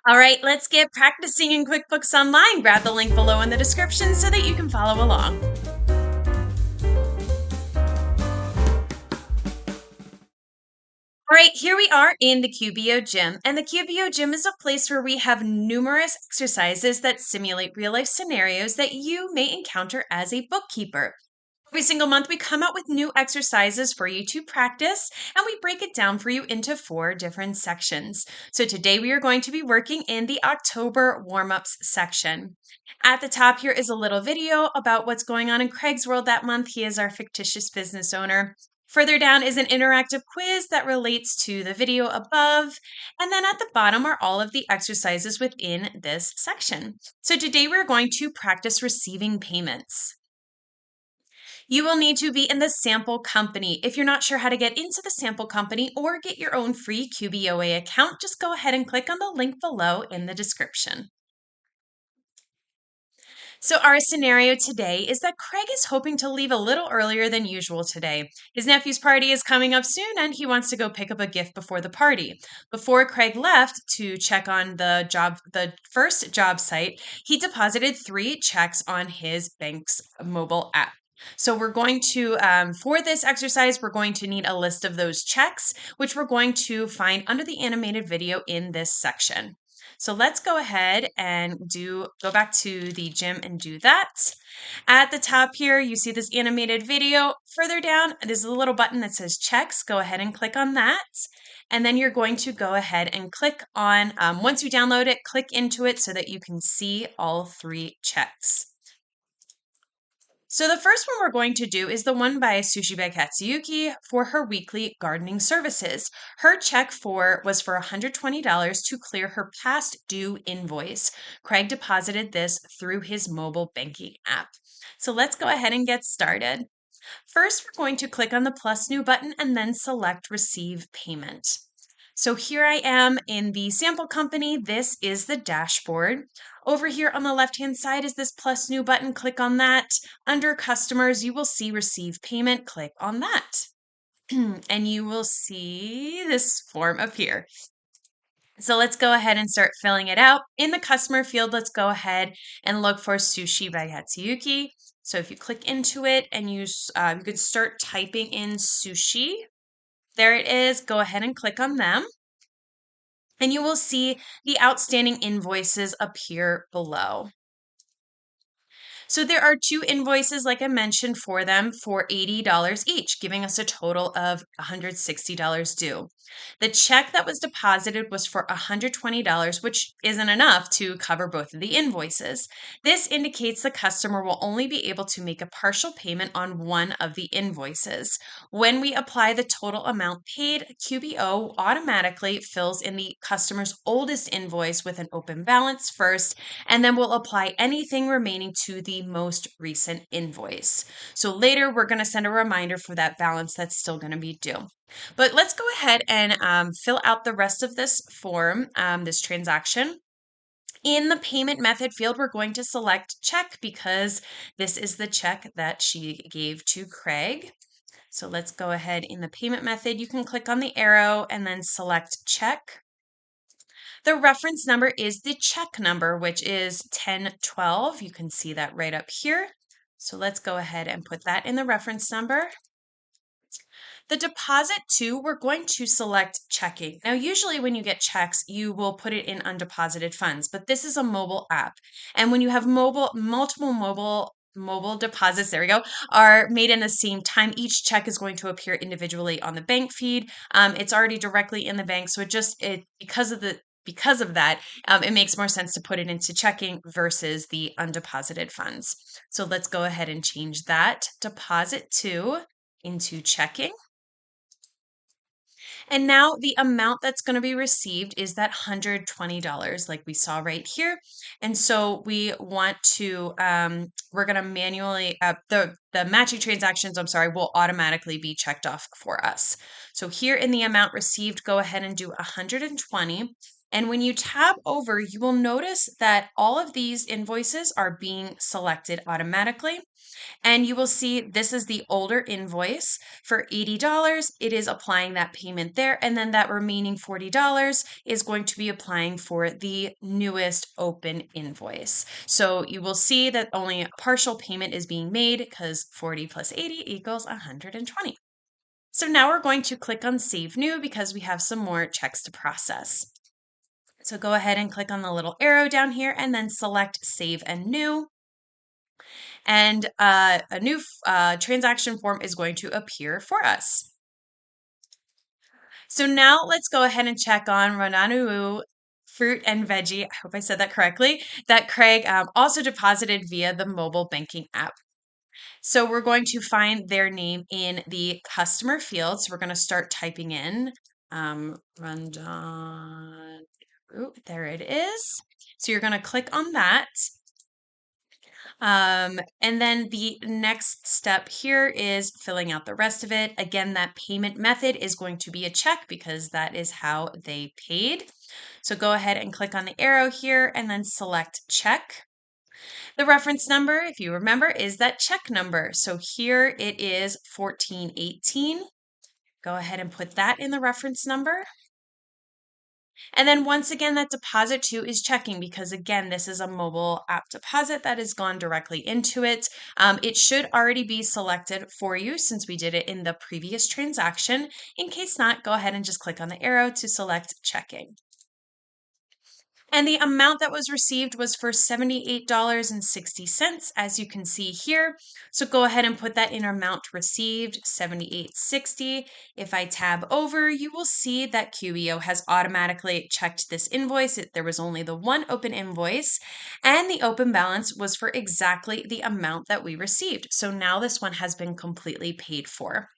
All right, let's get practicing in QuickBooks Online. Grab the link below in the description so that you can follow along. All right, here we are in the QBO gym, and the QBO gym is a place where we have numerous exercises that simulate real-life scenarios that you may encounter as a bookkeeper. Every single month, we come out with new exercises for you to practice, and we break it down for you into 4 different sections. So today we are going to be working in the October warm-ups section. At the top here is a little video about what's going on in Craig's world that month. He is our fictitious business owner. Further down is an interactive quiz that relates to the video above. And then at the bottom are all of the exercises within this section. So today we're going to practice receiving payments. You will need to be in the sample company. If you're not sure how to get into the sample company or get your own free QBOA account, just go ahead and click on the link below in the description. So our scenario today is that Craig is hoping to leave a little earlier than usual today. His nephew's party is coming up soon and he wants to go pick up a gift before the party. Before Craig left to check on the first job site, he deposited 3 checks on his bank's mobile app. So we're going to, for this exercise, we're going to need a list of those checks, which we're going to find under the animated video in this section. So let's go ahead and go back to the gym and do that. At the top here, you see this animated video. Further down, there's a little button that says checks. Go ahead and click on that. And then you're going to go ahead and click on, once you download it, click into it so that you can see all 3 checks. So the first one we're going to do is the one by Sushi by Katsuyuki for her weekly gardening services. Her check was for $120 to clear her past due invoice. Craig deposited this through his mobile banking app. So let's go ahead and get started. First, we're going to click on the plus new button and then select receive payment. So here I am in the sample company. This is the dashboard. Over here on the left-hand side is this plus new button. Click on that. Under customers, you will see receive payment. Click on that. And you will see this form appear. So let's go ahead and start filling it out. In the customer field, let's go ahead and look for Sushi by Katsuyuki. So if you click into it and you could start typing in sushi. There it is. Go ahead and click on them. And you will see the outstanding invoices appear below. So there are 2 invoices, like I mentioned, for them for $80 each, giving us a total of $160 due. The check that was deposited was for $120, which isn't enough to cover both of the invoices. This indicates the customer will only be able to make a partial payment on one of the invoices. When we apply the total amount paid, QBO automatically fills in the customer's oldest invoice with an open balance first, and then we'll apply anything remaining to the most recent invoice. So later, we're going to send a reminder for that balance that's still going to be due. But let's go ahead and fill out the rest of this form, this transaction. In the payment method field, we're going to select check because this is the check that she gave to Craig. So let's go ahead in the payment method. You can click on the arrow and then select check. The reference number is the check number, which is 1012. You can see that right up here. So let's go ahead and put that in the reference number. The deposit too, we're going to select checking. Now, usually when you get checks, you will put it in undeposited funds, but this is a mobile app. And when you have multiple mobile deposits, there we go, are made in the same time, each check is going to appear individually on the bank feed. It's already directly in the bank, so because of that, it makes more sense to put it into checking versus the undeposited funds. So let's go ahead and change that deposit to into checking. And now the amount that's going to be received is that $120 like we saw right here. And so we want to, we're going to manually, the matching transactions, will automatically be checked off for us. So here in the amount received, go ahead and do 120. And when you tab over, you will notice that all of these invoices are being selected automatically. And you will see this is the older invoice for $80. It is applying that payment there. And then that remaining $40 is going to be applying for the newest open invoice. So you will see that only a partial payment is being made because 40 plus 80 equals 120. So now we're going to click on Save New because we have some more checks to process. So go ahead and click on the little arrow down here and then select Save and New. And a new transaction form is going to appear for us. So now let's go ahead and check on Rananu Fruit and Veggie, I hope I said that correctly, that Craig also deposited via the mobile banking app. So we're going to find their name in the customer field. So we're going to start typing in Randan. There it is. So you're going to click on that. And then the next step here is filling out the rest of it. Again, that payment method is going to be a check because that is how they paid. So go ahead and click on the arrow here and then select check. The reference number, if you remember, is that check number. So here it is 1418. Go ahead and put that in the reference number. And then once again, that deposit too is checking because again, this is a mobile app deposit that has gone directly into it. It should already be selected for you since we did it in the previous transaction. In case not, go ahead and just click on the arrow to select checking. And the amount that was received was for $78.60, as you can see here. So go ahead and put that in amount received, $78.60. If I tab over, you will see that QBO has automatically checked this invoice. There was only the one open invoice, and the open balance was for exactly the amount that we received. So now this one has been completely paid for.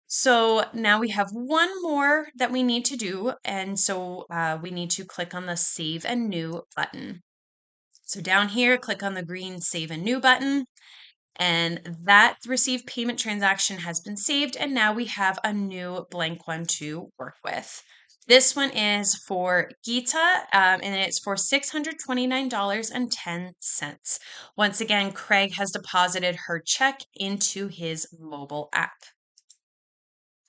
So now we have one more that we need to do. And so we need to click on the Save and New button. So down here, click on the green Save and New button. And that received payment transaction has been saved. And now we have a new blank one to work with. This one is for Geeta, and it's for $629.10. Once again, Craig has deposited her check into his mobile app.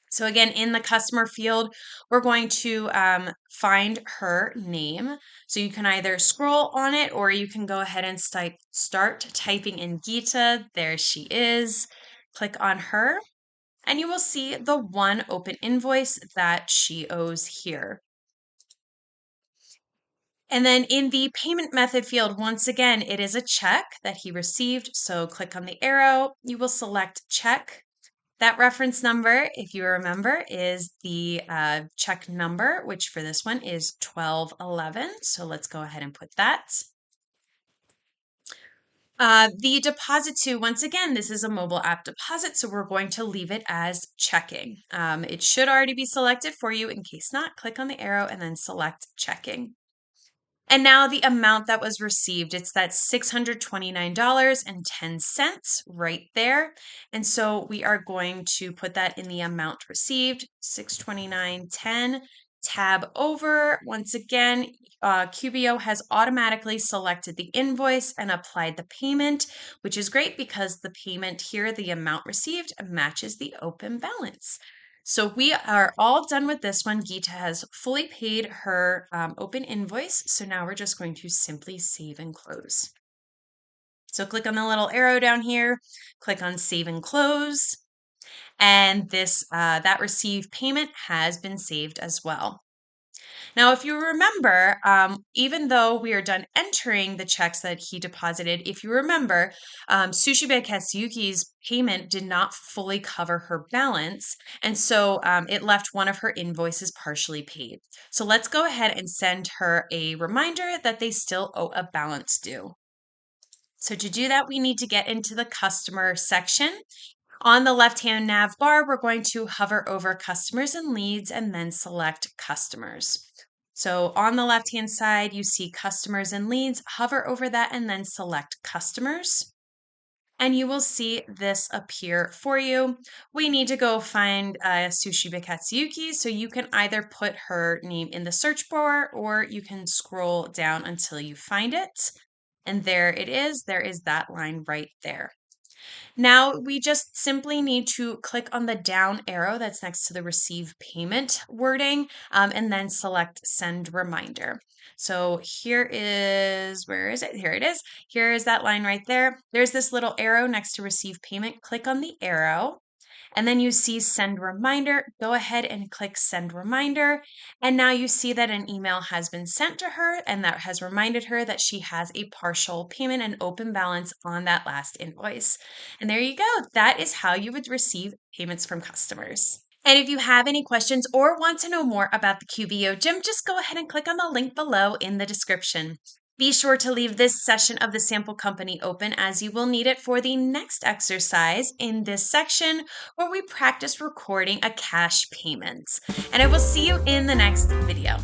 So again, in the customer field, we're going to find her name. So you can either scroll on it or you can go ahead and start typing in Geeta. There she is. Click on her and you will see the one open invoice that she owes here. And then in the payment method field, once again, it is a check that he received. So click on the arrow, you will select check. That reference number, if you remember, is the check number, which for this one is 1211. So let's go ahead and put that. The deposit to, once again, this is a mobile app deposit, so we're going to leave it as checking. It should already be selected for you. In case not, click on the arrow and then select checking. And now the amount that was received, it's that $629.10 right there. And so we are going to put that in the amount received, $629.10. Tab over. Once again, QBO has automatically selected the invoice and applied the payment, which is great because the payment here, the amount received, matches the open balance. So we are all done with this one. Geeta has fully paid her open invoice. So now we're just going to simply save and close. So click on the little arrow down here, click on Save and Close, and this that received payment has been saved as well. Now, if you remember, even though we are done entering the checks that he deposited, if you remember, Sushibe Katsuyuki's payment did not fully cover her balance, and so it left one of her invoices partially paid. So let's go ahead and send her a reminder that they still owe a balance due. So to do that, we need to get into the customer section. On the left-hand nav bar, we're going to hover over customers and leads and then select customers. So on the left-hand side, you see customers and leads, hover over that and then select customers. and you will see this appear for you. We need to go find Sushiba Katsuyuki, so you can either put her name in the search bar or you can scroll down until you find it. And there it is. There is that line right there. Now we just simply need to click on the down arrow that's next to the receive payment wording and then select send reminder. So here is, where is it? Here it is. Here is that line right there. There's this little arrow next to receive payment. Click on the arrow. And then you see send reminder. Go ahead and click send reminder. And now you see that an email has been sent to her and that has reminded her that she has a partial payment and open balance on that last invoice. And there you go. That is how you would receive payments from customers. And if you have any questions or want to know more about the QBO Gym, just go ahead and click on the link below in the description. Be sure to leave this session of the sample company open as you will need it for the next exercise in this section where we practice recording a cash payment. And I will see you in the next video.